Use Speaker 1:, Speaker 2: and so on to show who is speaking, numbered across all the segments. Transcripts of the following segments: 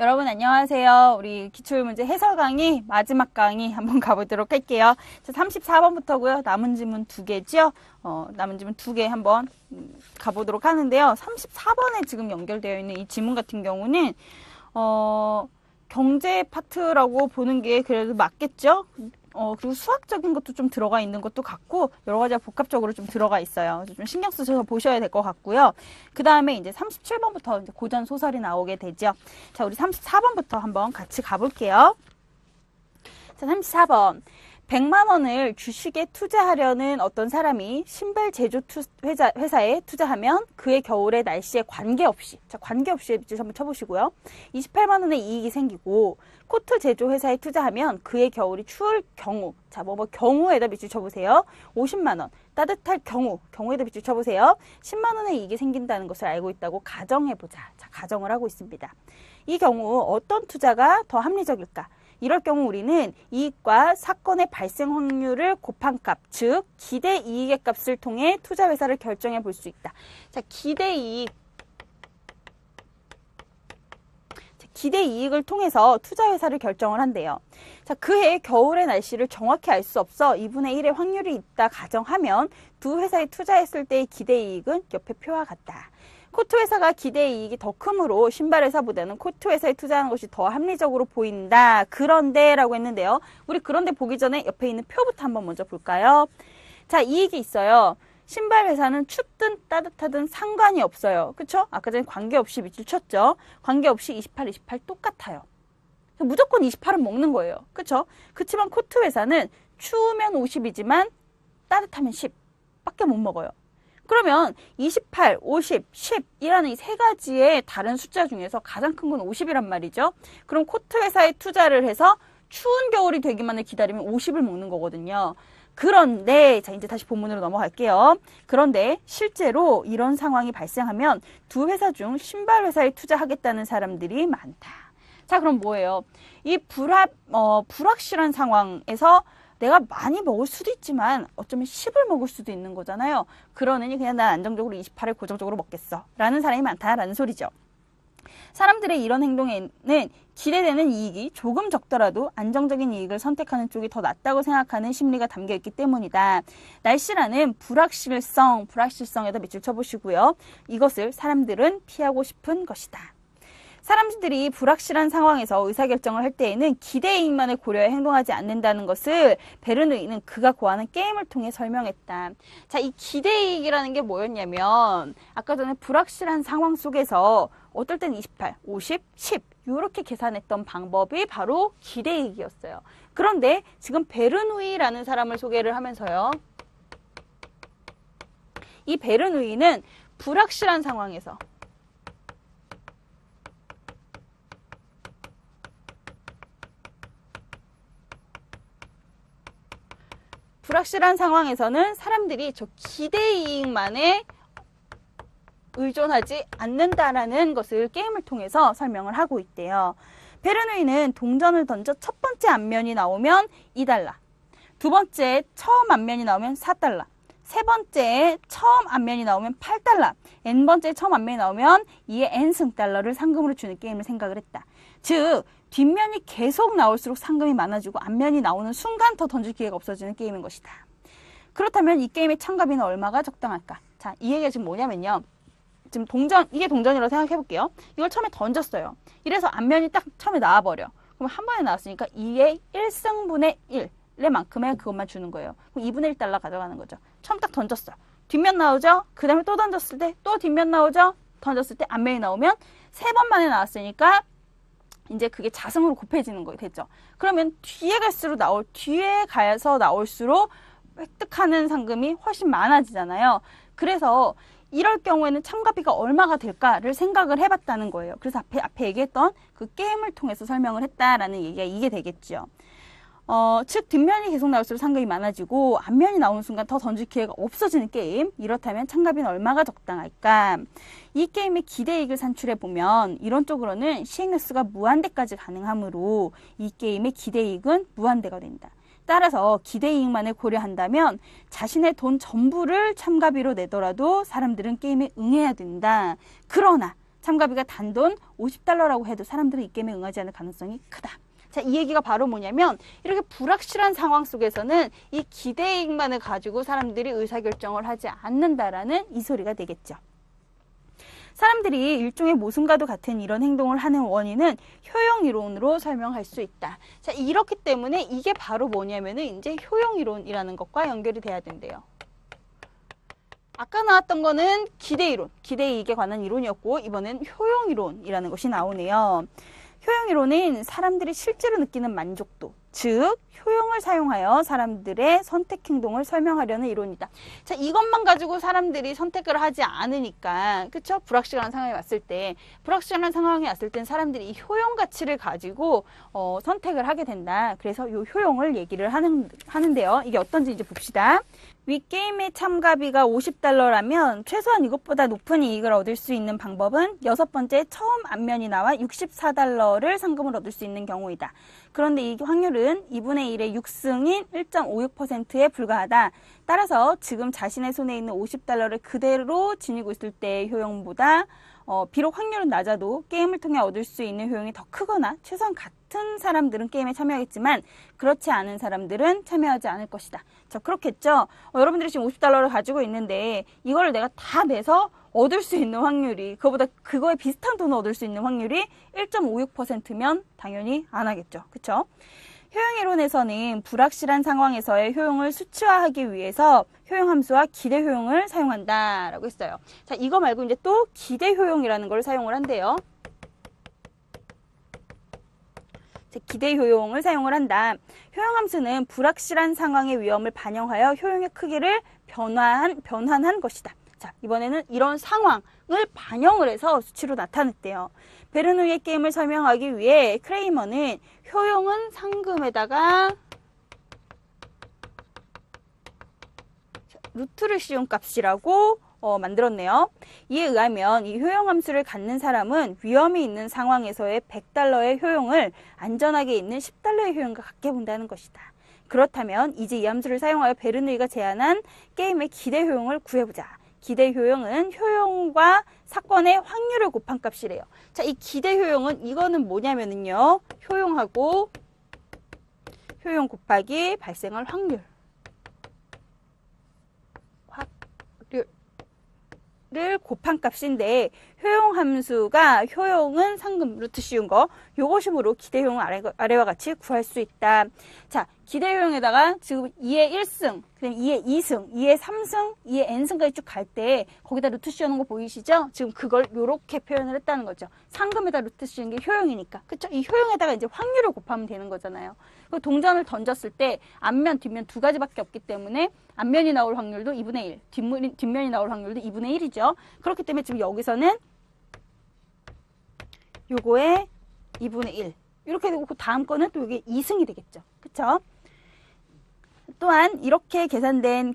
Speaker 1: 여러분 안녕하세요. 우리 기출문제 해설 강의 마지막 강의 한번 가보도록 할게요. 자, 34번부터고요. 남은 지문 2개죠. 남은 지문 2개 한번 가보도록 하는데요. 34번에 지금 연결되어 있는 이 지문 같은 경우는 경제 파트라고 보는 게 그래도 맞겠죠? 그리고 수학적인 것도 좀 들어가 있는 것도 같고 여러 가지가 복합적으로 좀 들어가 있어요. 좀 신경 쓰셔서 보셔야 될 것 같고요. 그 다음에 이제 37번부터 이제 고전 소설이 나오게 되죠. 자, 우리 34번부터 한번 같이 가볼게요. 자, 34번. 100만 원을 주식에 투자하려는 어떤 사람이 신발 제조 회사에 투자하면 그의 겨울의 날씨에 관계없이, 자, 관계없이 밑줄 한번 쳐보시고요. 28만 원의 이익이 생기고 코트 제조 회사에 투자하면 그의 겨울이 추울 경우, 자, 경우에다 밑줄 쳐보세요. 50만 원. 따뜻할 경우에다 밑줄 쳐보세요. 10만 원의 이익이 생긴다는 것을 알고 있다고 가정해보자. 자, 가정을 하고 있습니다. 이 경우 어떤 투자가 더 합리적일까? 이럴 경우 우리는 이익과 사건의 발생 확률을 곱한 값, 즉 기대 이익의 값을 통해 투자 회사를 결정해 볼 수 있다. 자, 기대 이익을 통해서 투자 회사를 결정을 한대요. 자, 그해 겨울의 날씨를 정확히 알 수 없어 2분의 1의 확률이 있다 가정하면 두 회사에 투자했을 때의 기대 이익은 옆에 표와 같다. 코트 회사가 기대 이익이 더 크므로 신발 회사보다는 코트 회사에 투자하는 것이 더 합리적으로 보인다. 그런데 라고 했는데요. 우리 그런데 보기 전에 옆에 있는 표부터 한번 먼저 볼까요? 자, 이익이 있어요. 신발 회사는 춥든 따뜻하든 상관이 없어요. 그쵸? 아까 전에 관계없이 밑줄 쳤죠? 관계없이 28, 28 똑같아요. 무조건 28은 먹는 거예요. 그쵸? 그치만 코트 회사는 추우면 50이지만 따뜻하면 10밖에 못 먹어요. 그러면 28, 50, 10이라는 이 세 가지의 다른 숫자 중에서 가장 큰 건 50이란 말이죠. 그럼 코트 회사에 투자를 해서 추운 겨울이 되기만을 기다리면 50을 먹는 거거든요. 그런데 자, 이제 다시 본문으로 넘어갈게요. 그런데 실제로 이런 상황이 발생하면 두 회사 중 신발 회사에 투자하겠다는 사람들이 많다. 자, 그럼 뭐예요? 이 불확실한 상황에서 내가 많이 먹을 수도 있지만 어쩌면 10을 먹을 수도 있는 거잖아요. 그러느니 그냥 난 안정적으로 28을 고정적으로 먹겠어 라는 사람이 많다라는 소리죠. 사람들의 이런 행동에는 기대되는 이익이 조금 적더라도 안정적인 이익을 선택하는 쪽이 더 낫다고 생각하는 심리가 담겨있기 때문이다. 날씨라는 불확실성에다 밑줄 쳐보시고요. 이것을 사람들은 피하고 싶은 것이다. 사람들이 불확실한 상황에서 의사결정을 할 때에는 기대 이익만을 고려해 행동하지 않는다는 것을 베르누이는 그가 고하는 게임을 통해 설명했다. 자, 이 기대 이익이라는 게 뭐였냐면 아까 전에 불확실한 상황 속에서 어떨 때는 28, 50, 10 이렇게 계산했던 방법이 바로 기대 이익이었어요. 그런데 지금 베르누이라는 사람을 소개를 하면서요. 이 베르누이는 불확실한 상황에서 불확실한 상황에서는 사람들이 저 기대 이익만에 의존하지 않는다라는 것을 게임을 통해서 설명을 하고 있대요. 베르누이는 동전을 던져 첫 번째 앞면이 나오면 2달러, 두 번째 처음 앞면이 나오면 4달러, 세 번째 처음 앞면이 나오면 8달러, n번째 처음 앞면이 나오면 이에 n승 달러를 상금으로 주는 게임을 생각을 했다. 즉 뒷면이 계속 나올수록 상금이 많아지고 앞면이 나오는 순간 더 던질 기회가 없어지는 게임인 것이다. 그렇다면 이 게임의 참가비는 얼마가 적당할까? 자, 이 얘기가 지금 뭐냐면요. 지금 이게 동전이라고 생각해 볼게요. 이걸 처음에 던졌어요. 이래서 앞면이 딱 처음에 나와버려. 그럼 한 번에 나왔으니까 2의 1승분의 1의 만큼의 그것만 주는 거예요. 그럼 2분의 1달러 가져가는 거죠. 처음 딱 던졌어. 뒷면 나오죠? 그 다음에 또 던졌을 때 또 뒷면 나오죠? 던졌을 때 앞면이 나오면 3번 만에 나왔으니까 이제 그게 자승으로 곱해지는 거 됐죠. 그러면 뒤에 가서 나올수록 획득하는 상금이 훨씬 많아지잖아요. 그래서 이럴 경우에는 참가비가 얼마가 될까를 생각을 해봤다는 거예요. 그래서 앞에 얘기했던 그 게임을 통해서 설명을 했다라는 얘기가 이게 되겠죠. 즉 뒷면이 계속 나올수록 상금이 많아지고 앞면이 나오는 순간 더 던질 기회가 없어지는 게임. 이렇다면 참가비는 얼마가 적당할까? 이 게임의 기대이익을 산출해보면 이론적으로는 시행횟수가 무한대까지 가능하므로 이 게임의 기대이익은 무한대가 된다. 따라서 기대이익만을 고려한다면 자신의 돈 전부를 참가비로 내더라도 사람들은 게임에 응해야 된다. 그러나 참가비가 단돈 $50라고 해도 사람들은 이 게임에 응하지 않을 가능성이 크다. 자, 이 얘기가 바로 뭐냐면 이렇게 불확실한 상황 속에서는 이 기대이익만을 가지고 사람들이 의사결정을 하지 않는다라는 이 소리가 되겠죠. 사람들이 일종의 모순과도 같은 이런 행동을 하는 원인은 효용이론으로 설명할 수 있다. 자, 이렇기 때문에 이게 바로 뭐냐면은 이제 효용이론이라는 것과 연결이 돼야 된대요. 아까 나왔던 거는 기대이론, 기대이익에 관한 이론이었고 이번엔 효용이론이라는 것이 나오네요. 효용이론은 사람들이 실제로 느끼는 만족도, 즉 효용을 사용하여 사람들의 선택 행동을 설명하려는 이론이다. 자, 이것만 가지고 사람들이 선택을 하지 않으니까, 그쵸? 불확실한 상황이 왔을 때, 불확실한 상황이 왔을 땐 사람들이 이 효용 가치를 가지고 선택을 하게 된다. 그래서 이 효용을 얘기를 하는데요. 이게 어떤지 이제 봅시다. 위 게임의 참가비가 $50라면 최소한 이것보다 높은 이익을 얻을 수 있는 방법은 6번째 처음 안면이 나와 $64를 상금을 얻을 수 있는 경우이다. 그런데 이 확률은 2분의 1의 6승인 1.56%에 불과하다. 따라서 지금 자신의 손에 있는 $50를 그대로 지니고 있을 때의 효용보다 비록 확률은 낮아도 게임을 통해 얻을 수 있는 효용이 더 크거나 최소한 같은 사람들은 게임에 참여하겠지만 그렇지 않은 사람들은 참여하지 않을 것이다. 자, 그렇겠죠? 여러분들이 지금 $50를 가지고 있는데 이걸 내가 다 내서 얻을 수 있는 확률이 그거에 비슷한 돈을 얻을 수 있는 확률이 1.56%면 당연히 안 하겠죠. 그쵸? 효용이론에서는 불확실한 상황에서의 효용을 수치화하기 위해서 효용함수와 기대효용을 사용한다 라고 했어요. 자, 이거 말고 이제 또 기대효용이라는 걸 사용을 한대요. 자, 기대효용을 사용을 한다. 효용함수는 불확실한 상황의 위험을 반영하여 효용의 크기를 변환한 것이다. 자, 이번에는 이런 상황을 반영을 해서 수치로 나타냈대요. 베르누이의 게임을 설명하기 위해 크레이머는 효용은 상금에다가 루트를 씌운 값이라고 만들었네요. 이에 의하면 이 효용함수를 갖는 사람은 위험이 있는 상황에서의 $100의 효용을 안전하게 있는 $10의 효용과 같게 본다는 것이다. 그렇다면 이제 이 함수를 사용하여 베르누이가 제안한 게임의 기대 효용을 구해보자. 기대 효용은 효용과 사건의 확률을 곱한 값이래요. 자, 이 기대 효용은 이거는 뭐냐면은요. 효용하고 효용 곱하기 발생할 확률. 를 곱한 값인데 효용 함수가 효용은 상금 루트 씌운 거 요것이므로 기대 효용을 아래와 같이 구할 수 있다. 자, 기대 효용에다가 지금 2의 1승, 그다음에 2의 2승, 2의 3승, 2의 n승까지 쭉 갈 때 거기다 루트 씌우는 거 보이시죠? 지금 그걸 요렇게 표현을 했다는 거죠. 상금에다 루트 씌우는 게 효용이니까. 그쵸? 이 효용에다가 이제 확률을 곱하면 되는 거잖아요. 그 동전을 던졌을 때 앞면, 뒷면 두 가지밖에 없기 때문에 앞면이 나올 확률도 2분의 1, 뒷면이 나올 확률도 2분의 1이죠. 그렇기 때문에 지금 여기서는 요거에 2분의 1 이렇게 되고 그 다음 거는 또 이게 2승이 되겠죠. 그쵸? 또한 이렇게 계산된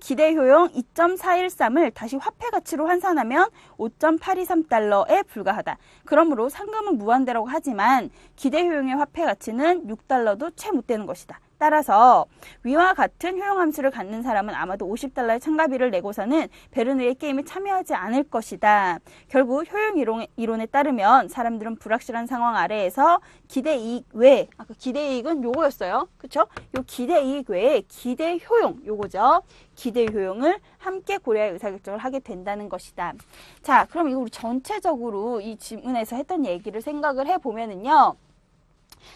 Speaker 1: 기대 효용 2.413을 다시 화폐 가치로 환산하면 $5.823에 불과하다. 그러므로 상금은 무한대라고 하지만 기대 효용의 화폐 가치는 $6도 채 못 되는 것이다. 따라서 위와 같은 효용 함수를 갖는 사람은 아마도 $50의 참가비를 내고서는 베르누이의 게임에 참여하지 않을 것이다. 결국 효용 이론에 따르면 사람들은 불확실한 상황 아래에서 기대이익 외에, 아까 기대이익은 요거였어요. 그쵸? 요 기대이익 외에 기대효용, 요거죠. 기대효용을 함께 고려해 의사결정을 하게 된다는 것이다. 자, 그럼 이거 우리 전체적으로 이 지문에서 했던 얘기를 생각을 해보면은요.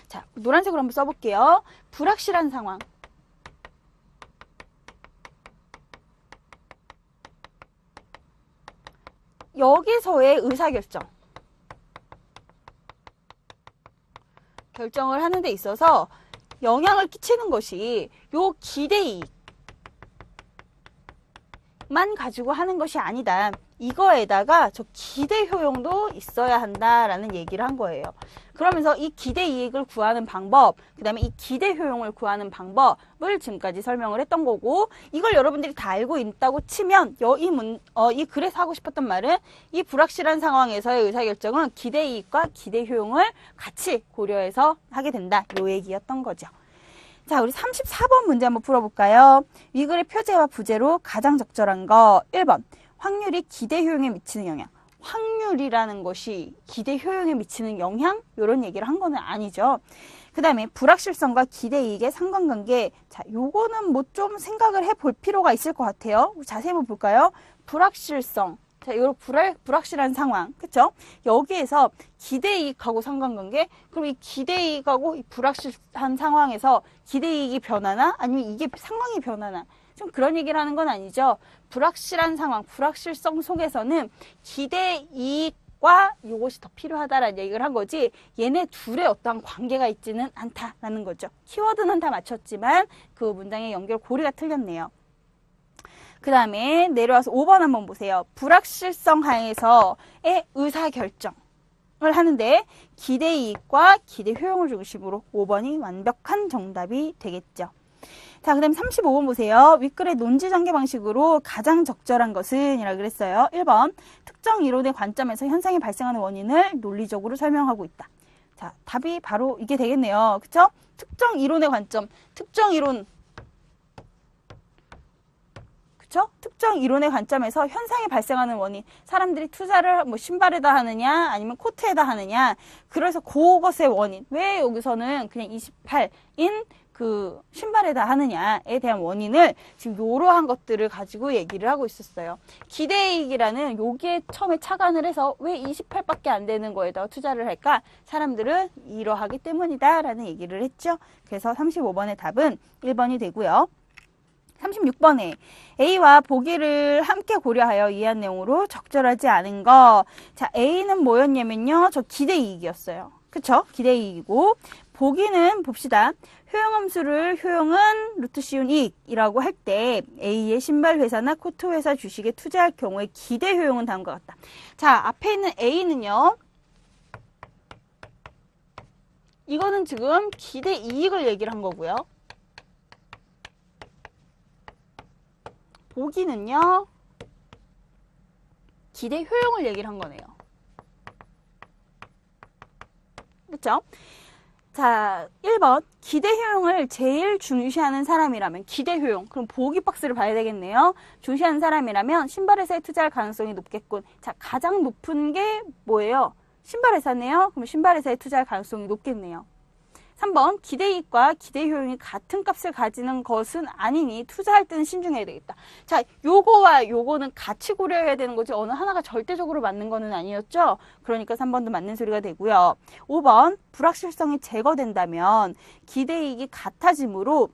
Speaker 1: 자, 노란색으로 한번 써볼게요. 불확실한 상황. 여기서의 의사결정. 결정을 하는 데 있어서 영향을 끼치는 것이 요 기대이익만 가지고 하는 것이 아니다. 이거에다가 저 기대 효용도 있어야 한다라는 얘기를 한 거예요. 그러면서 이 기대 이익을 구하는 방법, 그 다음에 이 기대 효용을 구하는 방법을 지금까지 설명을 했던 거고, 이걸 여러분들이 다 알고 있다고 치면 이 글에서 하고 싶었던 말은 이 불확실한 상황에서의 의사결정은 기대 이익과 기대 효용을 같이 고려해서 하게 된다. 요 얘기였던 거죠. 자, 우리 34번 문제 한번 풀어볼까요? 이 글의 표제와 부제로 가장 적절한 거 1번. 확률이 기대 효용에 미치는 영향. 확률이라는 것이 기대 효용에 미치는 영향? 이런 얘기를 한 거는 아니죠. 그 다음에 불확실성과 기대 이익의 상관관계. 자, 요거는 뭐 좀 생각을 해볼 필요가 있을 것 같아요. 자세히 한번 볼까요? 불확실성. 자, 이런 불확실한 상황. 그쵸? 여기에서 기대 이익하고 상관관계. 그럼 이 기대 이익하고 이 불확실한 상황에서 기대 이익이 변하나? 아니면 이게 상황이 변하나? 좀 그런 얘기를 하는 건 아니죠. 불확실한 상황, 불확실성 속에서는 기대 이익과 이것이 더 필요하다라는 얘기를 한 거지 얘네 둘의 어떠한 관계가 있지는 않다라는 거죠. 키워드는 다 맞췄지만 그 문장의 연결 고리가 틀렸네요. 그 다음에 내려와서 5번 한번 보세요. 불확실성 하에서의 의사결정을 하는데 기대 이익과 기대 효용을 중심으로 5번이 완벽한 정답이 되겠죠. 자, 그 다음 35번 보세요. 윗글의 논지전개 방식으로 가장 적절한 것은 이라고 그랬어요. 1번 특정 이론의 관점에서 현상이 발생하는 원인을 논리적으로 설명하고 있다. 자, 답이 바로 이게 되겠네요. 그쵸? 특정 이론의 관점, 특정 이론, 그쵸? 특정 이론의 관점에서 현상이 발생하는 원인, 사람들이 투자를 뭐 신발에다 하느냐 아니면 코트에다 하느냐, 그래서 그것의 원인, 왜 여기서는 그냥 28인 그 신발에다 하느냐에 대한 원인을 지금 이러한 것들을 가지고 얘기를 하고 있었어요. 기대이익이라는 여기에 처음에 착안을 해서 왜 28밖에 안 되는 거에다가 투자를 할까? 사람들은 이러하기 때문이다 라는 얘기를 했죠. 그래서 35번의 답은 1번이 되고요. 36번에 A와 보기를 함께 고려하여 이해한 내용으로 적절하지 않은 거. 자, A는 뭐였냐면요. 저 기대이익이었어요. 그쵸? 기대이익이고 보기는 봅시다. 효용함수를 효용은 루트 씌운 이익이라고 할 때 A의 신발 회사나 코트 회사 주식에 투자할 경우에 기대 효용은 다음과 같다. 자, 앞에 있는 A는요. 이거는 지금 기대 이익을 얘기를 한 거고요. 보기는요. 기대 효용을 얘기를 한 거네요. 그렇죠? 자, 1번 기대 효용을 제일 중시하는 사람이라면 기대 효용, 그럼 보기 박스를 봐야 되겠네요. 중시하는 사람이라면 신발회사에 투자할 가능성이 높겠군. 자, 가장 높은 게 뭐예요? 신발회사네요. 그럼 신발회사에 투자할 가능성이 높겠네요. 3번 기대이익과 기대효용이 같은 값을 가지는 것은 아니니 투자할 때는 신중해야 되겠다. 자, 요거와 요거는 같이 고려해야 되는 거지 어느 하나가 절대적으로 맞는 거는 아니었죠. 그러니까 3번도 맞는 소리가 되고요. 5번 불확실성이 제거된다면 기대이익이 같아지므로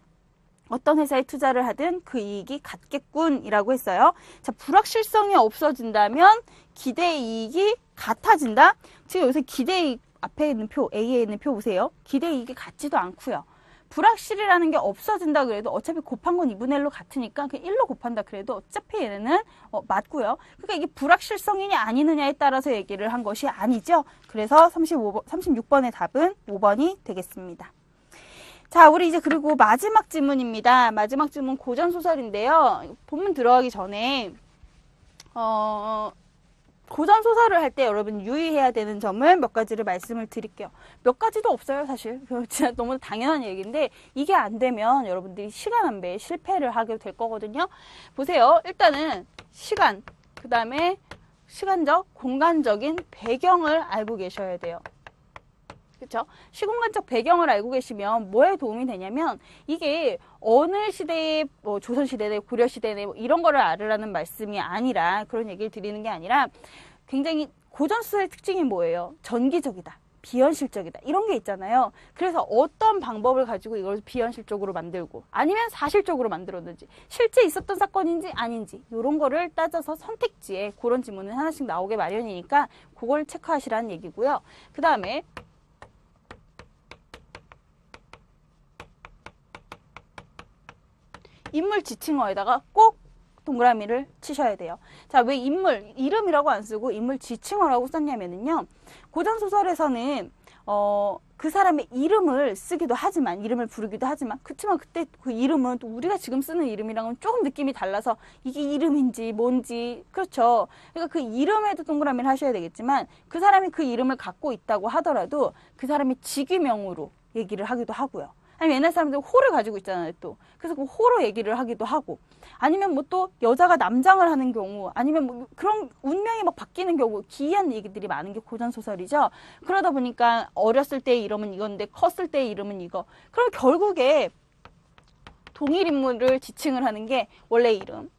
Speaker 1: 어떤 회사에 투자를 하든 그 이익이 같겠군이라고 했어요. 자, 불확실성이 없어진다면 기대이익이 같아진다. 지금 여기서 기대이익 앞에 있는 표, A에 있는 표 보세요. 기대이익이 같지도 않고요. 불확실이라는 게 없어진다 그래도 어차피 곱한 건 2분의 1로 같으니까 그냥 1로 곱한다 그래도 어차피 얘네는 맞고요. 그러니까 이게 불확실성이냐 아니느냐에 따라서 얘기를 한 것이 아니죠. 그래서 36번의 답은 5번이 되겠습니다. 자, 우리 이제 그리고 마지막 질문입니다. 마지막 질문 고전소설인데요. 본문 들어가기 전에 고전소설을 할 때 여러분 유의해야 되는 점을 몇 가지를 말씀을 드릴게요. 몇 가지도 없어요, 사실. 진짜 너무 당연한 얘기인데 이게 안 되면 여러분들이 시간 안배에 실패를 하게 될 거거든요. 보세요. 일단은 시간, 그 다음에 시간적, 공간적인 배경을 알고 계셔야 돼요. 그렇죠? 시공간적 배경을 알고 계시면 뭐에 도움이 되냐면 이게 어느 시대의 뭐 조선시대네 고려시대네 뭐 이런 거를 알으라는 말씀이 아니라 그런 얘기를 드리는 게 아니라 굉장히 고전수의 특징이 뭐예요? 전기적이다. 비현실적이다. 이런 게 있잖아요. 그래서 어떤 방법을 가지고 이걸 비현실적으로 만들고 아니면 사실적으로 만들었는지 실제 있었던 사건인지 아닌지 이런 거를 따져서 선택지에 그런 지문은 하나씩 나오게 마련이니까 그걸 체크하시라는 얘기고요. 그 다음에 인물 지칭어에다가 꼭 동그라미를 치셔야 돼요. 자, 왜 인물, 이름이라고 안 쓰고 인물 지칭어라고 썼냐면요. 고전소설에서는 그 사람의 이름을 쓰기도 하지만, 이름을 부르기도 하지만, 그렇지만 그때 그 이름은 또 우리가 지금 쓰는 이름이랑은 조금 느낌이 달라서 이게 이름인지 뭔지, 그렇죠. 그러니까 그 이름에도 동그라미를 하셔야 되겠지만 그 사람이 그 이름을 갖고 있다고 하더라도 그 사람의 직위명으로 얘기를 하기도 하고요. 아니면 옛날 사람들 호를 가지고 있잖아요, 또. 그래서 그 호로 얘기를 하기도 하고. 아니면 뭐 또 여자가 남장을 하는 경우, 아니면 뭐 그런 운명이 막 바뀌는 경우, 기이한 얘기들이 많은 게 고전소설이죠. 그러다 보니까 어렸을 때의 이름은 이건데 컸을 때의 이름은 이거. 그럼 결국에 동일 인물을 지칭을 하는 게 원래 이름,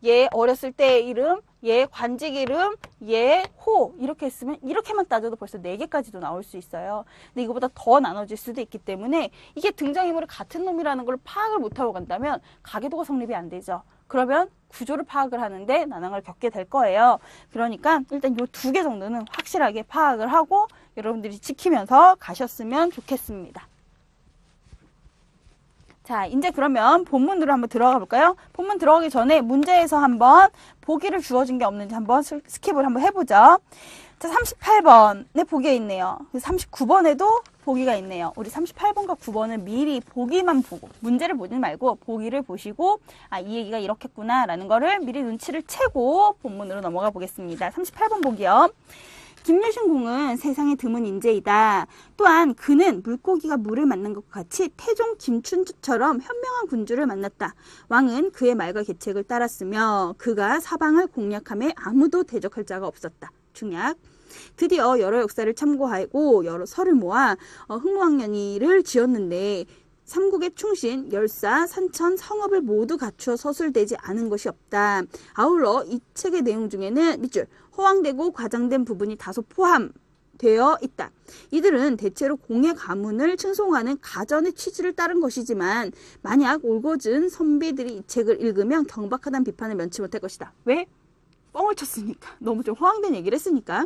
Speaker 1: 얘 어렸을 때의 이름, 얘 관직 이름, 얘 호 이렇게 했으면 이렇게만 따져도 벌써 4개까지도 나올 수 있어요. 근데 이거보다 더 나눠질 수도 있기 때문에 이게 등장인물이 같은 놈이라는 걸 파악을 못하고 간다면 가계도가 성립이 안 되죠. 그러면 구조를 파악을 하는데 난항을 겪게 될 거예요. 그러니까 일단 요 2개 정도는 확실하게 파악을 하고 여러분들이 지키면서 가셨으면 좋겠습니다. 자, 이제 그러면 본문으로 한번 들어가 볼까요? 본문 들어가기 전에 문제에서 한번 보기를 주어진 게 없는지 한번 스킵을 한번 해보죠. 자, 38번에 보기가 있네요. 39번에도 보기가 있네요. 우리 38번과 9번은 미리 보기만 보고 문제를 보지 말고 보기를 보시고 아, 이 얘기가 이렇겠구나 라는 거를 미리 눈치를 채고 본문으로 넘어가 보겠습니다. 38번 보기요. 김유신 공은 세상에 드문 인재이다. 또한 그는 물고기가 물을 만난 것과 같이 태종 김춘추처럼 현명한 군주를 만났다. 왕은 그의 말과 계책을 따랐으며 그가 사방을 공략함에 아무도 대적할 자가 없었다. 중약. 드디어 여러 역사를 참고하고 여러 설을 모아 흥무학년이를 지었는데 삼국의 충신, 열사, 산천, 성읍을 모두 갖추어 서술되지 않은 것이 없다. 아울러 이 책의 내용 중에는 밑줄 허황되고 과장된 부분이 다소 포함되어 있다. 이들은 대체로 공의 가문을 칭송하는 가전의 취지를 따른 것이지만 만약 올곧은 선비들이 이 책을 읽으면 경박하다는 비판을 면치 못할 것이다. 왜? 뻥을 쳤으니까. 너무 좀 허황된 얘기를 했으니까.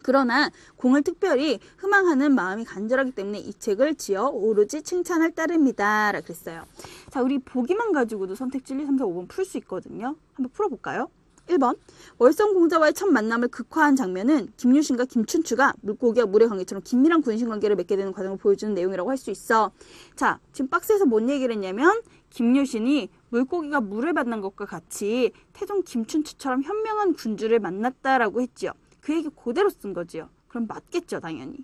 Speaker 1: 그러나 공을 특별히 흠앙하는 마음이 간절하기 때문에 이 책을 지어 오로지 칭찬할 따름이다 라 그랬어요. 자, 우리 보기만 가지고도 선택지 1, 2, 3, 4, 5번 풀 수 있거든요. 한번 풀어볼까요? 1번 월성공자와의 첫 만남을 극화한 장면은 김유신과 김춘추가 물고기와 물의 관계처럼 긴밀한 군신관계를 맺게 되는 과정을 보여주는 내용이라고 할 수 있어. 자, 지금 박스에서 뭔 얘기를 했냐면 김유신이 물고기가 물을 만난 것과 같이 태종 김춘추처럼 현명한 군주를 만났다라고 했지요. 그 얘기 그대로 쓴 거지요. 그럼 맞겠죠, 당연히.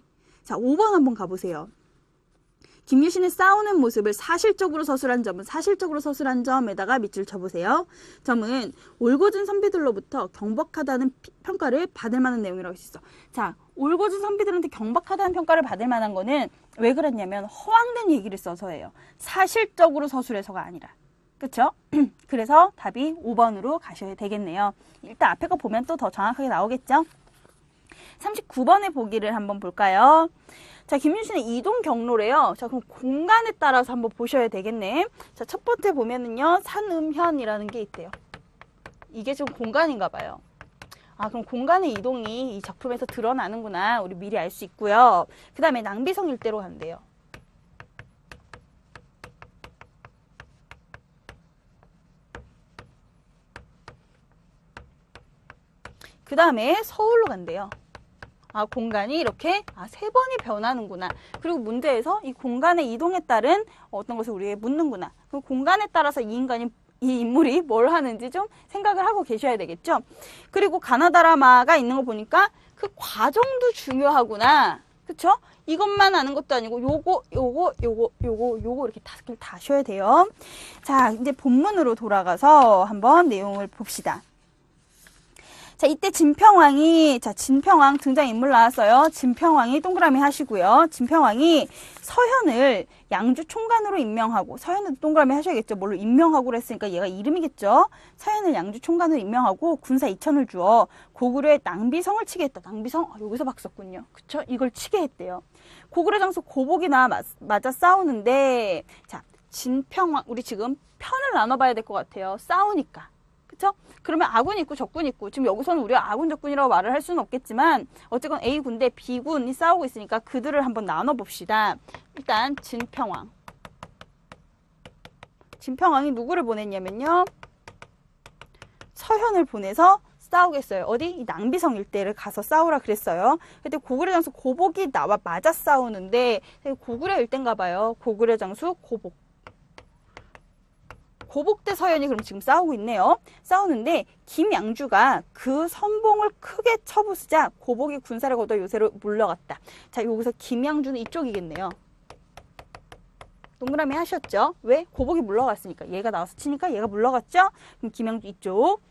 Speaker 1: 자, 5번 한번 가보세요. 김유신의 싸우는 모습을 사실적으로 서술한 점에다가 밑줄 쳐보세요. 점은 올곧은 선비들로부터 경박하다는 평가를 받을 만한 내용이라고 했어. 자, 올곧은 선비들한테 경박하다는 평가를 받을 만한 거는 왜 그랬냐면 허황된 얘기를 써서예요. 사실적으로 서술해서가 아니라. 그쵸? 그래서 답이 5번으로 가셔야 되겠네요. 일단 앞에 거 보면 또 더 정확하게 나오겠죠? 39번의 보기를 한번 볼까요? 자, 김유신의 이동 경로래요. 자, 그럼 공간에 따라서 한번 보셔야 되겠네. 자, 첫 번째 보면은요, 산음현이라는 게 있대요. 이게 좀 공간인가 봐요. 아, 그럼 공간의 이동이 이 작품에서 드러나는구나. 우리 미리 알 수 있고요. 그 다음에 낭비성 일대로 간대요. 그 다음에 서울로 간대요. 아, 공간이 이렇게 3번이 변하는구나. 그리고 문제에서 이 공간의 이동에 따른 어떤 것을 우리에게 묻는구나. 그 공간에 따라서 이 인물이 뭘 하는지 좀 생각을 하고 계셔야 되겠죠. 그리고 가나다라마가 있는 거 보니까 그 과정도 중요하구나. 그쵸? 이것만 아는 것도 아니고 요거 이렇게 다섯 개를 다 쉬어야 돼요. 자, 이제 본문으로 돌아가서 한번 내용을 봅시다. 자, 이때 진평왕이, 진평왕 등장인물 나왔어요. 진평왕이 동그라미 하시고요. 진평왕이 서현을 양주 총관으로 임명하고, 서현을 동그라미 하셔야겠죠. 뭘로 임명하고 그랬으니까 얘가 이름이겠죠. 서현을 양주 총관으로 임명하고 군사 2천을 주어 고구려의 낭비성을 치게 했다. 낭비성? 여기서 박 썼군요. 그쵸? 이걸 치게 했대요. 고구려 장수 고복이나 맞아 싸우는데, 자, 진평왕, 우리 지금 편을 나눠봐야 될 것 같아요. 싸우니까. 그쵸? 그러면 아군이 있고 적군이 있고 지금 여기서는 우리가 아군 적군이라고 말을 할 수는 없겠지만 어쨌건 A군 대 B군이 싸우고 있으니까 그들을 한번 나눠봅시다. 일단 진평왕이 누구를 보냈냐면요. 서현을 보내서 싸우겠어요. 어디? 이 낭비성 일대를 가서 싸우라 그랬어요. 그때 고구려 장수 고복이 나와 맞아 싸우는데 고구려 일대인가 봐요. 고구려 장수 고복 대 서현이 그럼 지금 싸우고 있네요. 싸우는데 김양주가 그 선봉을 크게 쳐부수자 고복이 군사를 거둬 요새로 물러갔다. 자, 여기서 김양주는 이쪽이겠네요. 동그라미 하셨죠? 왜? 고복이 물러갔으니까. 얘가 나와서 치니까 얘가 물러갔죠? 그럼 김양주 이쪽.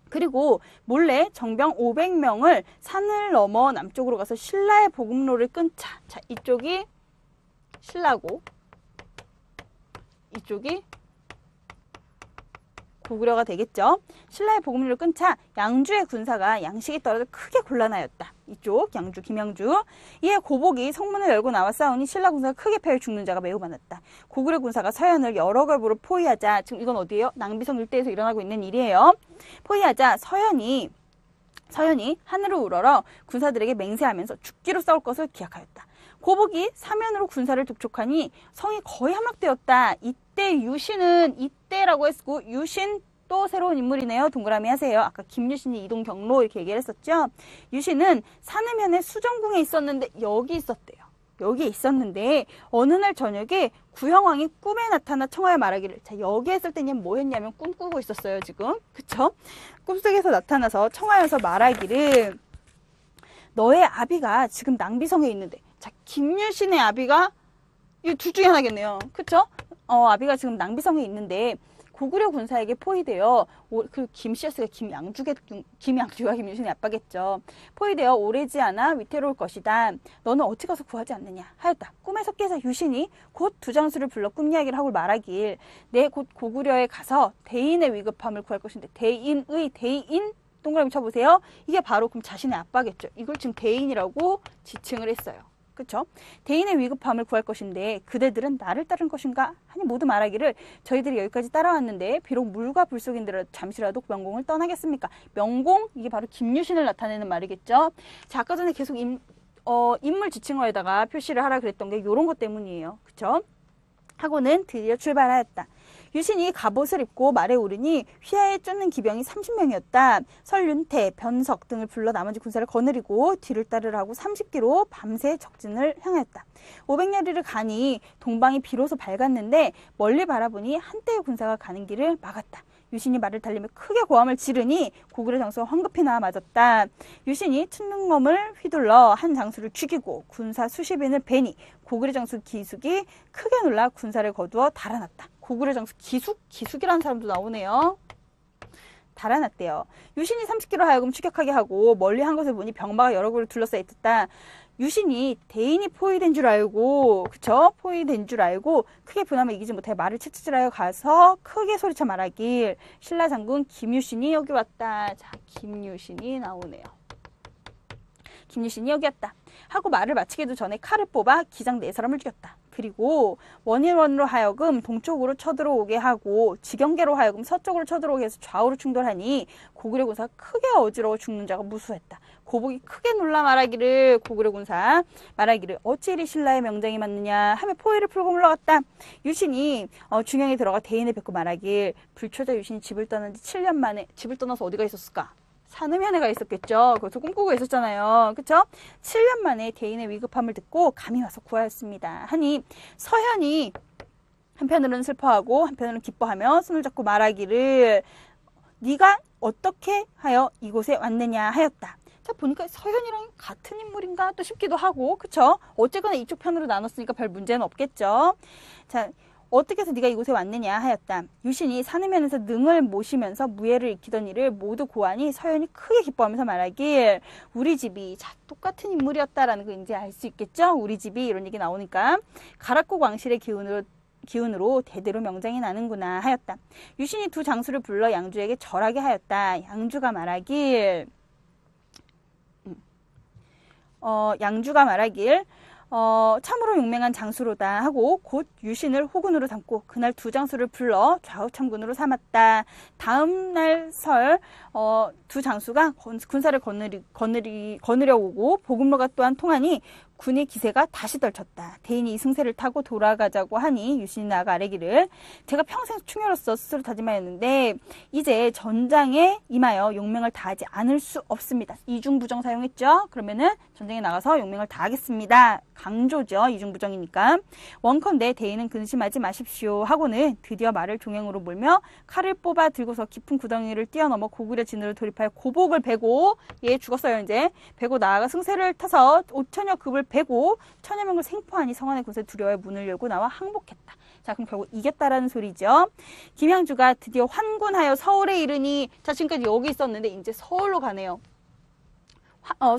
Speaker 1: 그리고 몰래 정병 500명을 산을 넘어 남쪽으로 가서 신라의 보급로를 끊자. 자, 이쪽이 신라고 이쪽이 고구려가 되겠죠. 신라의 보급로를 끊자 양주의 군사가 양식이 떨어져 크게 곤란하였다. 이쪽 양주 김양주. 이에 고복이 성문을 열고 나와 싸우니 신라 군사가 크게 패해 죽는 자가 매우 많았다. 고구려 군사가 서현을 여러 걸부로 포위하자. 지금 이건 어디예요? 낭비성 일대에서 일어나고 있는 일이에요. 포위하자 서현이 하늘을 우러러 군사들에게 맹세하면서 죽기로 싸울 것을 기약하였다. 고복이 사면으로 군사를 독촉하니 성이 거의 함락되었다. 이때 유신은 이때라고 했고 유신 또 새로운 인물이네요. 동그라미 하세요. 아까 김유신이 이동 경로 이렇게 얘기를 했었죠. 유신은 산해면에 수정궁에 있었는데 여기 있었대요. 여기에 있었는데 어느 날 저녁에 구형왕이 꿈에 나타나 청하에 말하기를, 자 여기 했을 때 뭐 했냐면 꿈꾸고 있었어요 지금. 그쵸? 꿈속에서 나타나서 청하에서 말하기를 너의 아비가 지금 낭비성에 있는데, 자 김유신의 아비가 이 둘 중에 하나겠네요. 그쵸? 아비가 지금 낭비성에 있는데 고구려 군사에게 포위되어 그 김씨였으니까 김양주가 김유신의 아빠겠죠. 포위되어 오래지 않아 위태로울 것이다. 너는 어찌 가서 구하지 않느냐 하였다. 꿈에서 깨서 유신이 곧 두 장수를 불러 꿈 이야기를 하고 말하길, 내 곧 고구려에 가서 대인의 위급함을 구할 것인데, 대인 동그라미 쳐보세요. 이게 바로 그럼 자신의 아빠겠죠. 이걸 지금 대인이라고 지칭을 했어요. 그쵸? 대인의 위급함을 구할 것인데 그대들은 나를 따른 것인가 하니 모두 말하기를, 저희들이 여기까지 따라왔는데 비록 물과 불 속인들어 잠시라도 명공을 떠나겠습니까? 명공, 이게 바로 김유신을 나타내는 말이겠죠. 자, 아까 전에 계속 인물 지칭어에다가 표시를 하라 그랬던 게 요런 것 때문이에요. 그쵸? 하고는 드디어 출발하였다. 유신이 갑옷을 입고 말에 오르니 휘하에 쫓는 기병이 30명이었다. 설윤태, 변석 등을 불러 나머지 군사를 거느리고 뒤를 따르라고 30기로 밤새 적진을 향하였다. 500여리를 가니 동방이 비로소 밝았는데 멀리 바라보니 한때의 군사가 가는 길을 막았다. 유신이 말을 달리며 크게 고함을 지르니 고구려 장수가 황급히 나와 맞았다. 유신이 춘능검을 휘둘러 한 장수를 죽이고 군사 수십인을 베니 고구려 장수 기숙이 크게 놀라 군사를 거두어 달아났다. 고구려 장수 기숙이라는 사람도 나오네요. 달아났대요. 유신이 30기로 하여금 추격하게 하고 멀리 한 것을 보니 병마가 여러 구를 둘러싸여 있었다. 유신이 대인이 포위된 줄 알고, 그쵸? 포위된 줄 알고 크게 분하면 이기지 못해 말을 채찍질하여 가서 크게 소리쳐 말하길, 신라 장군 김유신이 여기 왔다. 자, 김유신이 나오네요. 김유신이 여기 왔다 하고 말을 마치기도 전에 칼을 뽑아 기장 4사람을 죽였다. 그리고 원일원으로 하여금 동쪽으로 쳐들어오게 하고 지경계로 하여금 서쪽으로 쳐들어오게 해서 좌우로 충돌하니 고구려 군사가 크게 어지러워 죽는 자가 무수했다. 고복이 크게 놀라 말하기를, 고구려 군사 말하기를, 어찌 이리 신라의 명장이 맞느냐 하며 포위를 풀고 물러갔다. 유신이 중형에 들어가 대인을 뵙고 말하길, 불초자 유신이 집을 떠난 지 7년 만에, 집을 떠나서 어디가 있었을까? 산음현에 가 있었겠죠. 거기서 꿈꾸고 있었잖아요. 그쵸? 7년 만에 대인의 위급함을 듣고 감히 와서 구하였습니다. 하니 서현이 한편으로는 슬퍼하고 한편으로는 기뻐하며 손을 잡고 말하기를, 네가 어떻게 하여 이곳에 왔느냐 하였다. 자, 보니까 서현이랑 같은 인물인가 또 싶기도 하고, 그쵸? 어쨌거나 이쪽 편으로 나눴으니까 별 문제는 없겠죠. 자, 어떻게 해서 네가 이곳에 왔느냐 하였다. 유신이 산음현에서 능을 모시면서 무예를 익히던 이를 모두 고하니 서현이 크게 기뻐하면서 말하길, 우리 집이, 자, 똑같은 인물이었다라는 거 이제 알 수 있겠죠? 우리 집이 이런 얘기 나오니까 가락고 광실의 기운으로 대대로 명장이 나는구나 하였다. 유신이 두 장수를 불러 양주에게 절하게 하였다. 양주가 말하길, 참으로 용맹한 장수로다 하고 곧 유신을 호군으로 삼고 그날 두 장수를 불러 좌우참군으로 삼았다. 다음 날 설 두 장수가 군사를 거느려 오고 보급로가 또한 통하니 군의 기세가 다시 떨쳤다. 대인이 이 승세를 타고 돌아가자고 하니 유신이 나아가 아뢰기를, 제가 평생 충효로서 스스로 다짐하였는데 이제 전장에 임하여 용맹을 다하지 않을 수 없습니다. 이중부정 사용했죠. 그러면은 전쟁에 나가서 용맹을 다하겠습니다. 강조죠. 이중부정이니까. 원컨대 대인은 근심하지 마십시오 하고는 드디어 말을 종행으로 몰며 칼을 뽑아 들고서 깊은 구덩이를 뛰어넘어 고구려 진으로 돌입하여 고복을 베고, 얘 죽었어요 이제. 베고 나아가 승세를 타서 5천여 급을 베고 천여 명을 생포하니 성안의 군사에 두려워해 문을 열고 나와 항복했다. 자, 그럼 결국 이겼다라는 소리죠. 김향주가 드디어 환군하여 서울에 이르니, 자, 지금까지 여기 있었는데 이제 서울로 가네요.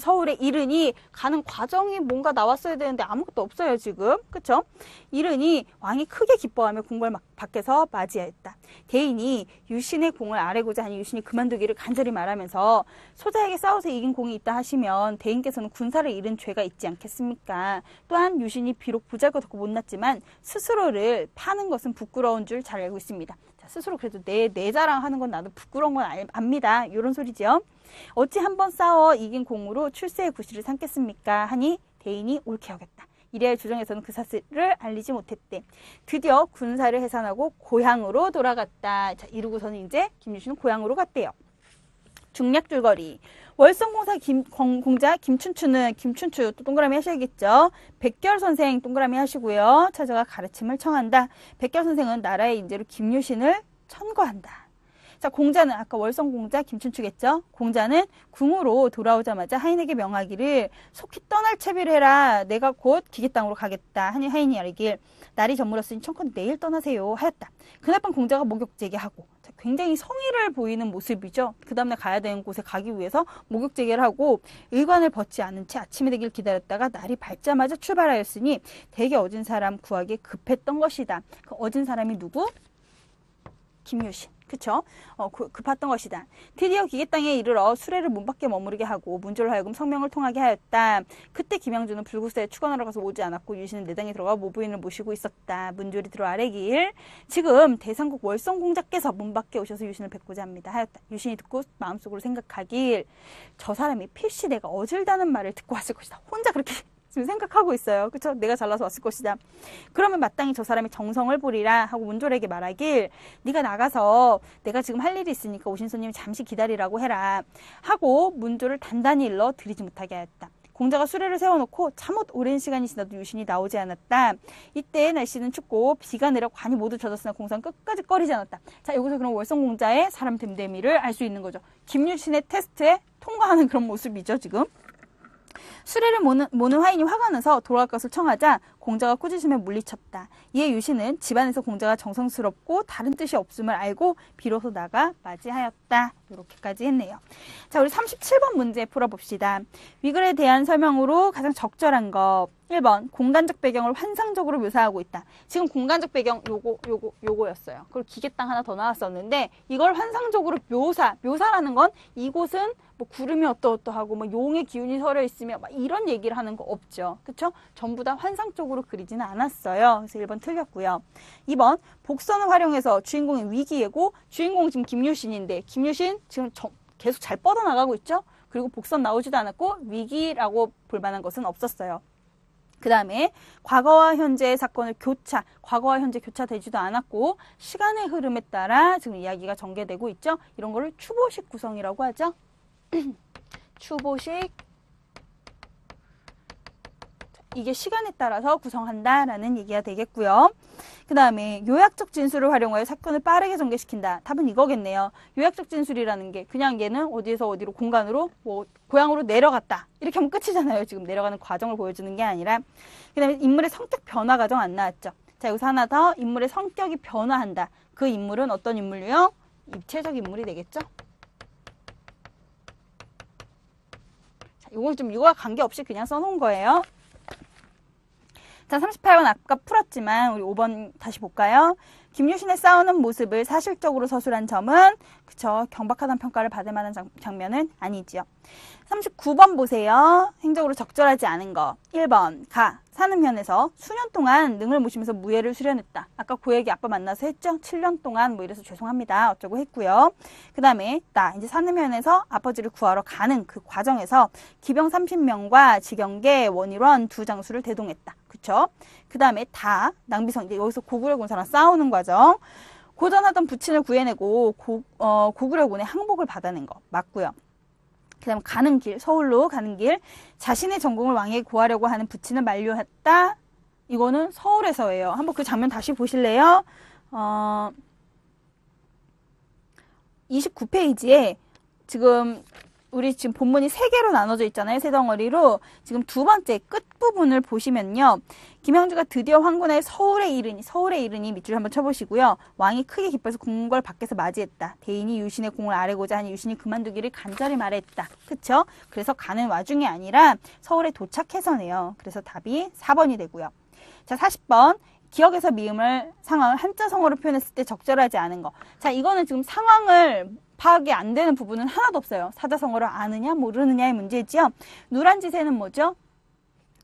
Speaker 1: 서울에 이르니 가는 과정이 뭔가 나왔어야 되는데 아무것도 없어요 지금. 그쵸? 이르니 왕이 크게 기뻐하며 궁궐 밖에서 맞이하였다. 대인이 유신의 공을 아뢰고자 하니 유신이 그만두기를 간절히 말하면서 소자에게 싸워서 이긴 공이 있다 하시면 대인께서는 군사를 잃은 죄가 있지 않겠습니까? 또한 유신이 비록 보잘것없고 못났지만 스스로를 파는 것은 부끄러운 줄 잘 알고 있습니다. 자, 스스로 그래도 내 자랑하는 건 나도 부끄러운 건 압니다. 이런 소리지요. 어찌 한번 싸워 이긴 공으로 출세의 구실을 삼겠습니까? 하니 대인이 옳게 여겼다. 이래야 주정에서는 그 사실을 알리지 못했대. 드디어 군사를 해산하고 고향으로 돌아갔다. 자, 이러고서는 이제 김유신은 고향으로 갔대요. 중략줄거리. 월성공사 공자 김춘추는 김춘추 또 동그라미 하셔야겠죠. 백결선생 동그라미 하시고요. 찾아가 가르침을 청한다. 백결선생은 나라의 인재로 김유신을 천거한다. 자, 공자는 아까 월성공자 김춘추겠죠. 공자는 궁으로 돌아오자마자 하인에게 명하기를 속히 떠날 채비를 해라. 내가 곧 기계 땅으로 가겠다. 하니 하인이 아뢰길 날이 저물었으니 청컨 내일 떠나세요 하였다. 그날 밤 공자가 목욕제기하고, 자, 굉장히 성의를 보이는 모습이죠. 그 다음날 가야 되는 곳에 가기 위해서 목욕제기를 하고 의관을 벗지 않은 채 아침이 되길 기다렸다가 날이 밝자마자 출발하였으니 대개 얻은 사람 구하기에 급했던 것이다. 그 얻은 사람이 누구? 김유신. 그쵸? 급했던 것이다. 드디어 기계 땅에 이르러 수레를 문 밖에 머무르게 하고 문조를 하여금 성명을 통하게 하였다. 그때 김양주는 불구사에 축원하러 가서 오지 않았고 유신은 내당에 들어가 모부인을 모시고 있었다. 문졸이 들어 아뢰길 지금 대상국 월성공자께서 문 밖에 오셔서 유신을 뵙고자 합니다. 하였다. 유신이 듣고 마음속으로 생각하길 저 사람이 필시 내가 어질다는 말을 듣고 왔을 것이다. 혼자 그렇게 지금 생각하고 있어요. 그쵸? 내가 잘나서 왔을 것이다. 그러면 마땅히 저 사람이 정성을 부리라 하고 문졸에게 말하길 네가 나가서 내가 지금 할 일이 있으니까 오신 손님 잠시 기다리라고 해라 하고 문졸을 단단히 일러 들이지 못하게 하였다. 공자가 수레를 세워놓고 참못 오랜 시간이 지나도 유신이 나오지 않았다. 이때 날씨는 춥고 비가 내려 관이 모두 젖었으나 공사는 끝까지 꺼리지 않았다. 자, 여기서 그럼 월성공자의 사람 됨됨이를 알 수 있는 거죠. 김유신의 테스트에 통과하는 그런 모습이죠, 지금. 수레를 모는 화인이 화가 나서 돌아갈 것을 청하자 공자가 꾸짖으며 물리쳤다. 이에 유신은 집안에서 공자가 정성스럽고 다른 뜻이 없음을 알고 비로소 나가 맞이하였다. 이렇게까지 했네요. 자, 우리 37번 문제 풀어봅시다. 위글에 대한 설명으로 가장 적절한 거. 1번 공간적 배경을 환상적으로 묘사하고 있다. 지금 공간적 배경 요거였어요. 그리고 기계 땅 하나 더 나왔었는데 이걸 환상적으로 묘사라는 건 이곳은 뭐 구름이 어떠어떠하고 뭐 용의 기운이 서려 있으며 막 이런 얘기를 하는 거 없죠. 그쵸? 전부 다 환상적으로 그리지는 않았어요. 그래서 1번 틀렸고요. 2번 복선을 활용해서 주인공이 위기이고 주인공은 지금 김유신인데 김유신 지금 계속 잘 뻗어나가고 있죠. 그리고 복선 나오지도 않았고 위기라고 볼 만한 것은 없었어요. 그 다음에 과거와 현재의 사건을 과거와 현재 교차되지도 않았고 시간의 흐름에 따라 지금 이야기가 전개되고 있죠. 이런 거를 추보식 구성이라고 하죠. 추보식. 이게 시간에 따라서 구성한다라는 얘기가 되겠고요. 그 다음에 요약적 진술을 활용하여 사건을 빠르게 전개시킨다. 답은 이거겠네요. 요약적 진술이라는 게 그냥 얘는 어디에서 어디로 공간으로 뭐 고향으로 내려갔다. 이렇게 하면 끝이잖아요. 지금 내려가는 과정을 보여주는 게 아니라. 그 다음에 인물의 성격 변화 과정 안 나왔죠. 자, 여기서 하나 더. 인물의 성격이 변화한다. 그 인물은 어떤 인물이요? 입체적 인물이 되겠죠. 자, 이걸 좀 이거와 관계없이 그냥 써놓은 거예요. 자, 38번 아까 풀었지만 우리 5번 다시 볼까요? 김유신의 싸우는 모습을 사실적으로 서술한 점은 그쵸, 경박하다는 평가를 받을 만한 장면은 아니지요. 39번 보세요. 행적으로 적절하지 않은 거. 1번 사는 면에서 수년 동안 능을 모시면서 무예를 수련했다. 아까 그 얘기 아빠 만나서 했죠? 7년 동안 뭐 이래서 죄송합니다. 어쩌고 했고요. 그 다음에 이제 사는 면에서 아버지를 구하러 가는 그 과정에서 기병 30명과 직영계 원일원 두 장수를 대동했다. 그쵸? 그 다음에 낭비성, 이제 여기서 고구려군사랑 싸우는 과정. 고전하던 부친을 구해내고 고구려군의 항복을 받아낸 거 맞고요. 그 다음 가는 길, 서울로 가는 길, 자신의 전공을 왕에게 구하려고 하는 부친을 만류했다. 이거는 서울에서예요. 한번 그 장면 다시 보실래요? 29페이지에 지금 우리 지금 본문이 3개로 나눠져 있잖아요. 3덩어리로. 지금 두 번째 끝부분을 보시면요. 김형주가 드디어 황군의 서울에 이르니 밑줄 한번 쳐보시고요. 왕이 크게 기뻐서 궁궐 밖에서 맞이했다. 대인이 유신의 공을 아뢰고자 하니 유신이 그만두기를 간절히 말했다. 그쵸? 그래서 가는 와중이 아니라 서울에 도착해서네요. 그래서 답이 4번이 되고요. 자, 40번. 기억에서 상황을 한자성어로 표현했을 때 적절하지 않은 거. 자, 이거는 지금 상황을 파악이 안 되는 부분은 하나도 없어요. 사자성어를 아느냐 모르느냐의 문제지요. 누란지세는 뭐죠?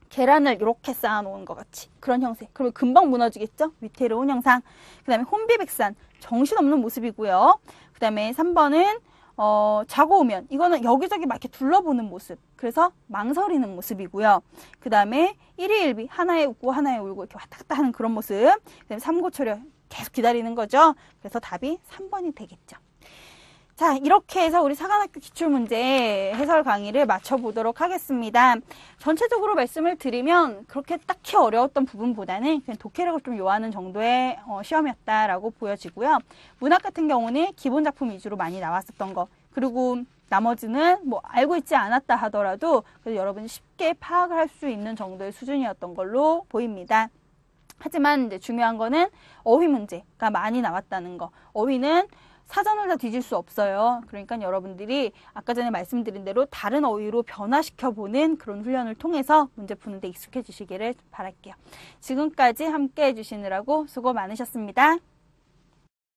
Speaker 1: 계란을 이렇게 쌓아놓은 것 같이 그런 형태. 그러면 금방 무너지겠죠? 위태로운 형상. 그 다음에 혼비백산, 정신없는 모습이고요. 그 다음에 3번은 자고 오면, 이거는 여기저기 막 이렇게 둘러보는 모습. 그래서 망설이는 모습이고요. 그 다음에 일희일비, 하나에 웃고 하나에 울고 이렇게 왔다 갔다 하는 그런 모습. 그 다음에 삼고초려, 계속 기다리는 거죠. 그래서 답이 3번이 되겠죠. 자, 이렇게 해서 우리 사관학교 기출문제 해설 강의를 마쳐보도록 하겠습니다. 전체적으로 말씀을 드리면 그렇게 딱히 어려웠던 부분보다는 그냥 독해력을 좀 요하는 정도의 시험이었다라고 보여지고요. 문학 같은 경우는 기본 작품 위주로 많이 나왔었던 거, 그리고 나머지는 뭐 알고 있지 않았다 하더라도 그래도 여러분이 쉽게 파악을 할 수 있는 정도의 수준이었던 걸로 보입니다. 하지만 이제 중요한 거는 어휘 문제가 많이 나왔다는 거. 어휘는 사전을 다 뒤질 수 없어요. 그러니까 여러분들이 아까 전에 말씀드린 대로 다른 어휘로 변화시켜보는 그런 훈련을 통해서 문제 푸는 데 익숙해지시기를 바랄게요. 지금까지 함께 해주시느라고 수고 많으셨습니다.